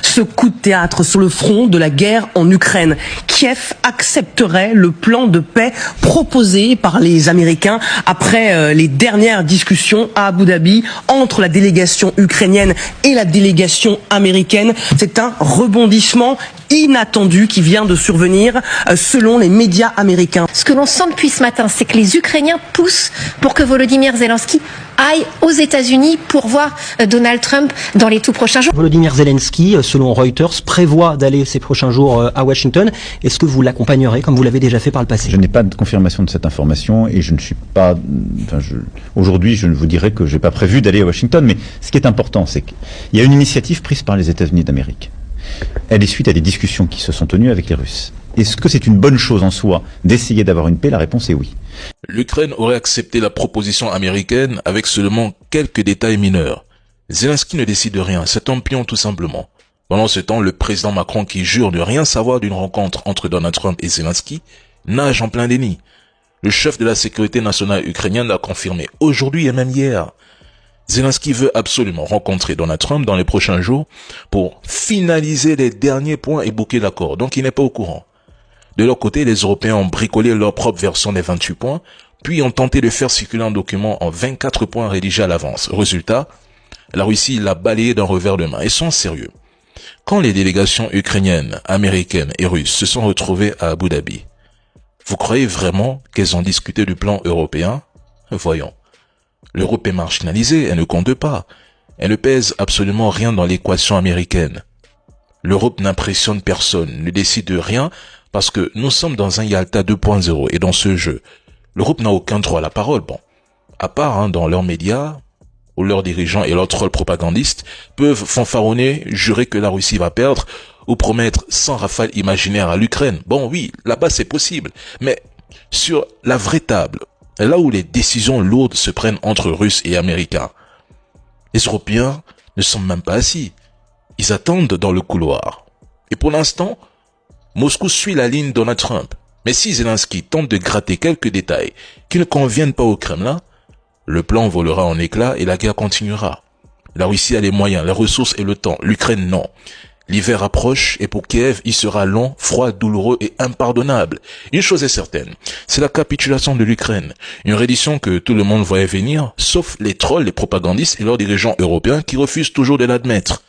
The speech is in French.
Ce coup de théâtre sur le front de la guerre en Ukraine. Kiev accepterait le plan de paix proposé par les Américains après les dernières discussions à Abu Dhabi entre la délégation ukrainienne et la délégation américaine. C'est un rebondissement inattendu qui vient de survenir selon les médias américains. Ce que l'on sent depuis ce matin, c'est que les Ukrainiens poussent pour que Volodymyr Zelensky aille aux États-Unis pour voir Donald Trump dans les tout prochains jours. Volodymyr Zelensky, selon Reuters, prévoit d'aller ces prochains jours à Washington. Est-ce que vous l'accompagnerez comme vous l'avez déjà fait par le passé? Je n'ai pas de confirmation de cette information et je ne suis pas... Aujourd'hui, je ne vous dirai que je n'ai pas prévu d'aller à Washington, mais ce qui est important, c'est qu'il y a une initiative prise par les États-Unis d'Amérique. Elle est suite à des discussions qui se sont tenues avec les Russes. Est-ce que c'est une bonne chose en soi d'essayer d'avoir une paix? La réponse est oui. L'Ukraine aurait accepté la proposition américaine avec seulement quelques détails mineurs. Zelensky ne décide de rien, c'est un pion tout simplement. Pendant ce temps, le président Macron, qui jure de rien savoir d'une rencontre entre Donald Trump et Zelensky, nage en plein déni. Le chef de la sécurité nationale ukrainienne l'a confirmé aujourd'hui et même hier. Zelensky veut absolument rencontrer Donald Trump dans les prochains jours pour finaliser les derniers points et boucler l'accord, donc il n'est pas au courant. De leur côté, les Européens ont bricolé leur propre version des 28 points, puis ont tenté de faire circuler un document en 24 points rédigés à l'avance. Résultat, la Russie l'a balayé d'un revers de main. Ils sont sérieux. Quand les délégations ukrainiennes, américaines et russes se sont retrouvées à Abu Dhabi, vous croyez vraiment qu'elles ont discuté du plan européen? Voyons. L'Europe est marginalisée, elle ne compte pas. Elle ne pèse absolument rien dans l'équation américaine. L'Europe n'impressionne personne, ne décide de rien, parce que nous sommes dans un Yalta 2.0 et dans ce jeu, l'Europe n'a aucun droit à la parole. Bon, à part dans leurs médias, où leurs dirigeants et leurs trolls propagandistes peuvent fanfaronner, jurer que la Russie va perdre, ou promettre 100 rafales imaginaires à l'Ukraine. Bon oui, là-bas c'est possible, mais sur la vraie table, là où les décisions lourdes se prennent entre Russes et Américains, les Européens ne sont même pas assis. Ils attendent dans le couloir. Et pour l'instant, Moscou suit la ligne Donald Trump. Mais si Zelensky tente de gratter quelques détails qui ne conviennent pas au Kremlin, le plan volera en éclats et la guerre continuera. La Russie a les moyens, les ressources et le temps. L'Ukraine non. L'hiver approche et pour Kiev, il sera long, froid, douloureux et impardonnable. Une chose est certaine, c'est la capitulation de l'Ukraine. Une reddition que tout le monde voyait venir, sauf les trolls, les propagandistes et leurs dirigeants européens qui refusent toujours de l'admettre.